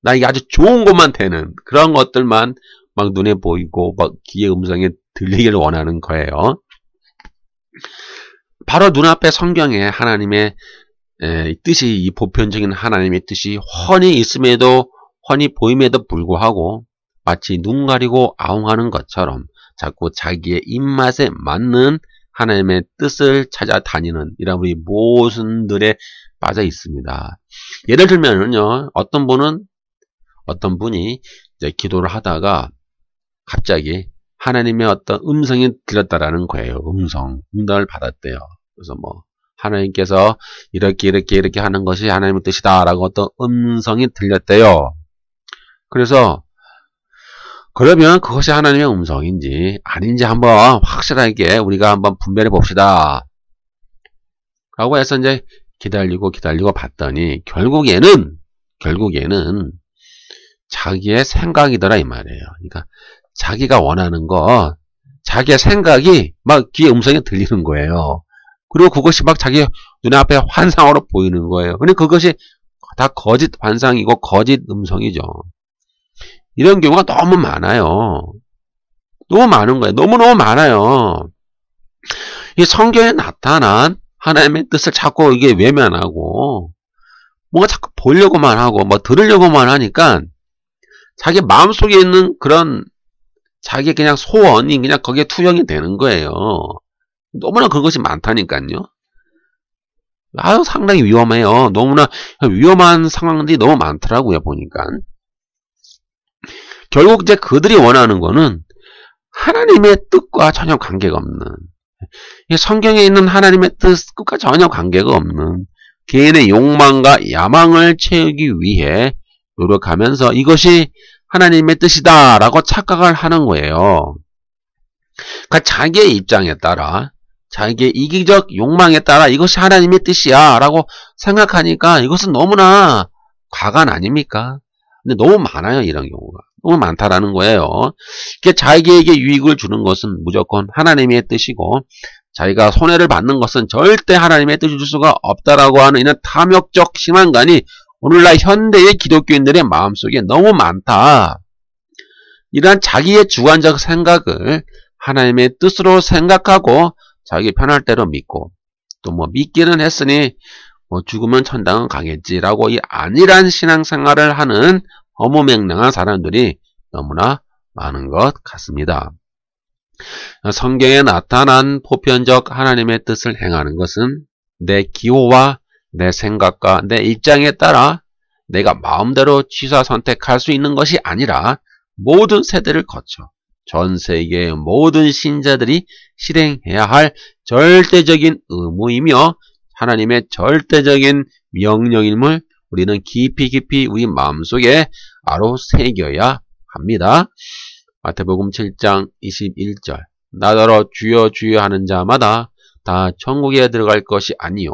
나에게 아주 좋은 것만 되는 그런 것들만 막 눈에 보이고 막 귀의 음성에 들리기를 원하는 거예요. 바로 눈앞에 성경에 하나님의 뜻이, 이 보편적인 하나님의 뜻이 훤히 있음에도, 훤히 보임에도 불구하고 마치 눈 가리고 아웅하는 것처럼 자꾸 자기의 입맛에 맞는 하나님의 뜻을 찾아다니는 이런 우리 모순들에 빠져 있습니다. 예를 들면은요, 어떤 분이 이제 기도를 하다가 갑자기 하나님의 어떤 음성이 들렸다라는 거예요. 응답을 받았대요. 그래서 뭐 하나님께서 이렇게 하는 것이 하나님의 뜻이다라고 어떤 음성이 들렸대요. 그래서 그러면 그것이 하나님의 음성인지 아닌지 한번 확실하게 우리가 한번 분별해 봅시다. 라고 해서 이제 기다리고 봤더니 결국에는 자기의 생각이더라 이 말이에요. 그러니까 자기가 원하는 거, 자기의 생각이 막 귀에 음성이 들리는 거예요. 그리고 그것이 막 자기 눈앞에 환상으로 보이는 거예요. 근데 그것이 다 거짓 환상이고 거짓 음성이죠. 이런 경우가 너무 많아요. 너무 많은 거예요. 너무너무 많아요. 이 성경에 나타난 하나님의 뜻을 자꾸 이게 외면하고 뭔가 자꾸 보려고만 하고 뭐 들으려고만 하니까 자기 마음속에 있는 그런 자기 그냥 소원이 그냥 거기에 투영이 되는 거예요. 너무나 그것이 많다니까요. 아유, 상당히 위험해요. 너무나 위험한 상황들이 너무 많더라고요, 보니까. 결국 이제 그들이 원하는 거는 하나님의 뜻과 전혀 관계가 없는, 성경에 있는 하나님의 뜻과 전혀 관계가 없는 개인의 욕망과 야망을 채우기 위해 노력하면서 이것이 하나님의 뜻이다 라고 착각을 하는 거예요. 그러니까 자기의 입장에 따라, 자기의 이기적 욕망에 따라 이것이 하나님의 뜻이야 라고 생각하니까 이것은 너무나 과간 아닙니까? 근데 너무 많아요, 이런 경우가. 너무 많다라는 거예요. 자기에게 유익을 주는 것은 무조건 하나님의 뜻이고, 자기가 손해를 받는 것은 절대 하나님의 뜻을 줄 수가 없다라고 하는 이런 탐욕적 신앙관이 오늘날 현대의 기독교인들의 마음속에 너무 많다. 이러한 자기의 주관적 생각을 하나님의 뜻으로 생각하고 자기 편할 대로 믿고, 또 뭐 믿기는 했으니 뭐 죽으면 천당은 가겠지라고 이 안일한 신앙생활을 하는 허무맹랑한 사람들이 너무나 많은 것 같습니다. 성경에 나타난 보편적 하나님의 뜻을 행하는 것은 내 기호와 내 생각과 내 입장에 따라 내가 마음대로 취사 선택할 수 있는 것이 아니라 모든 세대를 거쳐 전 세계의 모든 신자들이 실행해야 할 절대적인 의무이며 하나님의 절대적인 명령임을 우리는 깊이 우리 마음속에 바로 새겨야 합니다. 마태복음 7장 21절 나더러 주여 주여 하는 자마다 다 천국에 들어갈 것이 아니요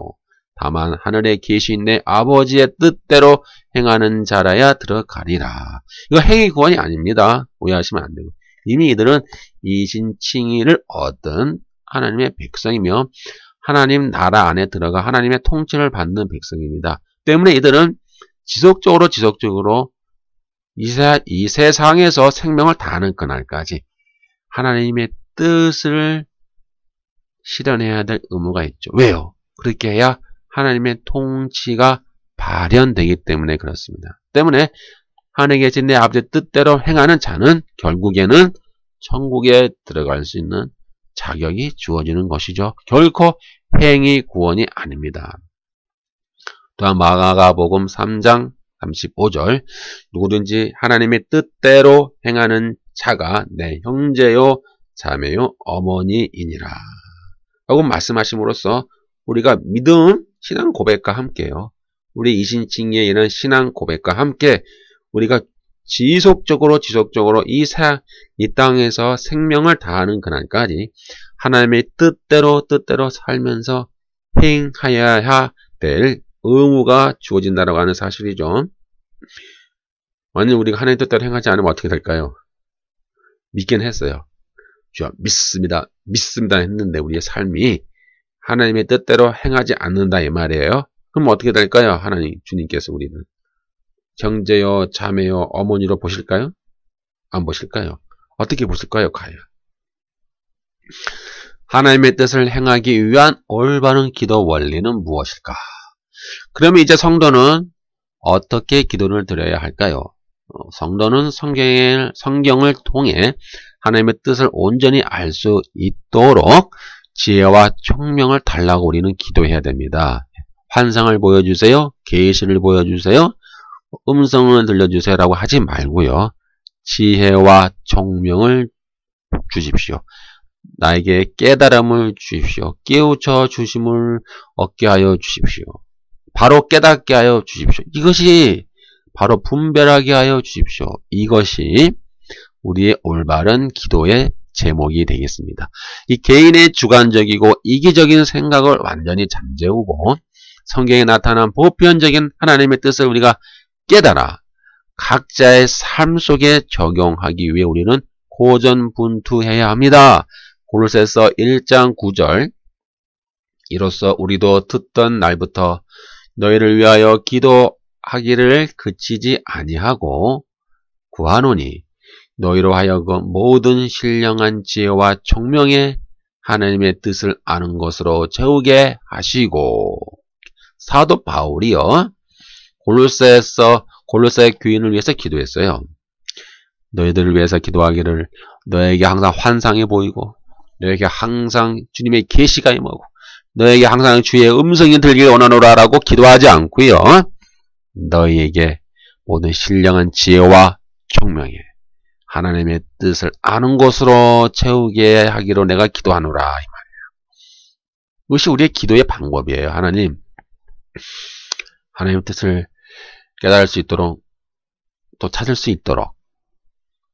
다만 하늘에 계신 내 아버지의 뜻대로 행하는 자라야 들어가리라. 이거 행위 구원이 아닙니다. 오해하시면 안 되고, 이미 이들은 이신칭의를 얻은 하나님의 백성이며 하나님 나라 안에 들어가 하나님의 통치를 받는 백성입니다. 때문에 이들은 지속적으로 이 세상에서 생명을 다하는 그날까지 하나님의 뜻을 실현해야 될 의무가 있죠. 왜요? 그렇게 해야 하나님의 통치가 발현되기 때문에 그렇습니다. 때문에 하늘에 계신 내 아버지의 뜻대로 행하는 자는 결국에는 천국에 들어갈 수 있는 자격이 주어지는 것이죠. 결코 행위 구원이 아닙니다. 또한 마가복음 3장 35절 누구든지 하나님의 뜻대로 행하는 자가 내 형제요 자매요 어머니이니라 라고 말씀하심으로써 우리가 믿음, 신앙 고백과 함께요. 우리 이신칭의의 이런 신앙 고백과 함께 우리가 지속적으로 이 땅에서 생명을 다하는 그날까지 하나님의 뜻대로 살면서 행하여야 될 의무가 주어진다라고 하는 사실이죠. 만약 우리가 하나님의 뜻대로 행하지 않으면 어떻게 될까요? 믿긴 했어요. 주여 믿습니다. 믿습니다 했는데 우리의 삶이 하나님의 뜻대로 행하지 않는다 이 말이에요. 그럼 어떻게 될까요? 하나님 주님께서 우리는 형제요 자매요 어머니로 보실까요? 안 보실까요? 어떻게 보실까요? 가요. 하나님의 뜻을 행하기 위한 올바른 기도 원리는 무엇일까? 그러면 이제 성도는 어떻게 기도를 드려야 할까요? 성도는 성경을 통해 하나님의 뜻을 온전히 알 수 있도록 지혜와 총명을 달라고 우리는 기도해야 됩니다. 환상을 보여주세요. 계시를 보여주세요. 음성을 들려주세요 라고 하지 말고요. 지혜와 총명을 주십시오. 나에게 깨달음을 주십시오. 깨우쳐 주심을 얻게 하여 주십시오. 바로 깨닫게 하여 주십시오. 이것이 바로 분별하게 하여 주십시오. 이것이 우리의 올바른 기도의 제목이 되겠습니다. 이 개인의 주관적이고 이기적인 생각을 완전히 잠재우고 성경에 나타난 보편적인 하나님의 뜻을 우리가 깨달아 각자의 삶 속에 적용하기 위해 우리는 고전분투해야 합니다. 골로새서 1장 9절 이로써 우리도 듣던 날부터 너희를 위하여 기도하기를 그치지 아니하고 구하노니 너희로 하여금 모든 신령한 지혜와 총명에 하나님의 뜻을 아는 것으로 채우게 하시고 사도 바울이요 골로새 교인을 위해서 기도했어요. 너희들을 위해서 기도하기를 너에게 항상 환상이 보이고 너에게 항상 주님의 계시가 임하고 너에게 항상 주의 음성이 들기를 원하노라 라고 기도하지 않고요. 너희에게 모든 신령한 지혜와 총명에 하나님의 뜻을 아는 것으로 채우게 하기로 내가 기도하노라 이 말이에요. 이것이 우리의 기도의 방법이에요. 하나님의 뜻을 깨달을 수 있도록 또 찾을 수 있도록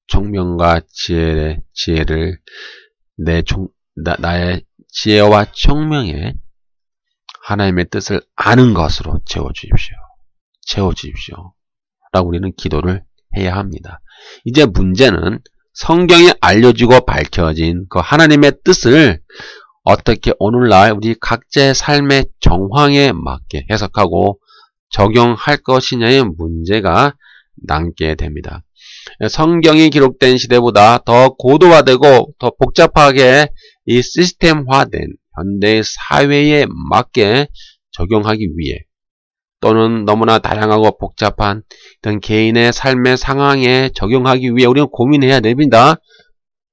총명과 지혜를 나의 지혜와 총명에 하나님의 뜻을 아는 것으로 채워주십시오. 라고 우리는 기도를 해야 합니다. 이제 문제는 성경에 알려지고 밝혀진 그 하나님의 뜻을 어떻게 오늘날 우리 각자의 삶의 정황에 맞게 해석하고 적용할 것이냐의 문제가 남게 됩니다. 성경이 기록된 시대보다 더 고도화되고 더 복잡하게 이 시스템화된 현대 사회에 맞게 적용하기 위해 또는 너무나 다양하고 복잡한 어떤 개인의 삶의 상황에 적용하기 위해 우리는 고민해야 됩니다.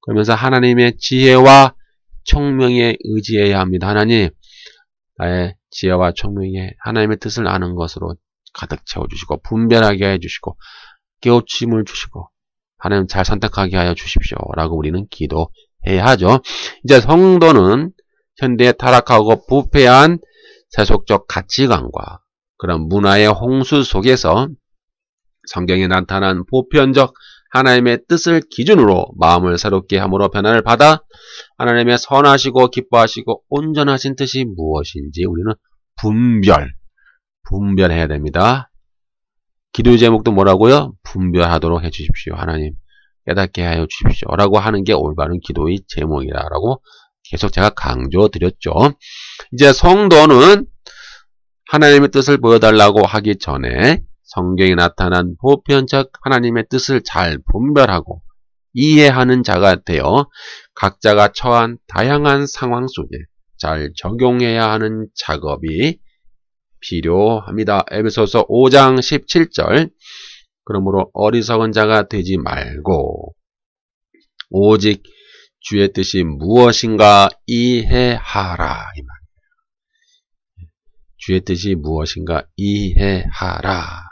그러면서 하나님의 지혜와 총명에 의지해야 합니다. 하나님, 나의 지혜와 총명에 하나님의 뜻을 아는 것으로 가득 채워주시고 분별하게 해주시고 깨우침을 주시고 하나님 잘 선택하게 하여 주십시오. 라고 우리는 기도해야 하죠. 이제 성도는 현대에 타락하고 부패한 세속적 가치관과 그런 문화의 홍수 속에서 성경에 나타난 보편적 하나님의 뜻을 기준으로 마음을 새롭게 함으로 변화를 받아 하나님의 선하시고 기뻐하시고 온전하신 뜻이 무엇인지 우리는 분별해야 됩니다. 기도 제목도 뭐라고요? 분별하도록 해주십시오. 하나님 깨닫게 하여 주십시오. 라고 하는 게 올바른 기도의 제목이라고 계속 제가 강조드렸죠. 이제 성도는 하나님의 뜻을 보여달라고 하기 전에 성경에 나타난 보편적 하나님의 뜻을 잘 분별하고 이해하는 자가 되어 각자가 처한 다양한 상황 속에 잘 적용해야 하는 작업이 필요합니다. 에베소서 5장 17절 그러므로 어리석은 자가 되지 말고 오직 주의 뜻이 무엇인가 이해하라 이 말. 주의 뜻이 무엇인가 이해하라.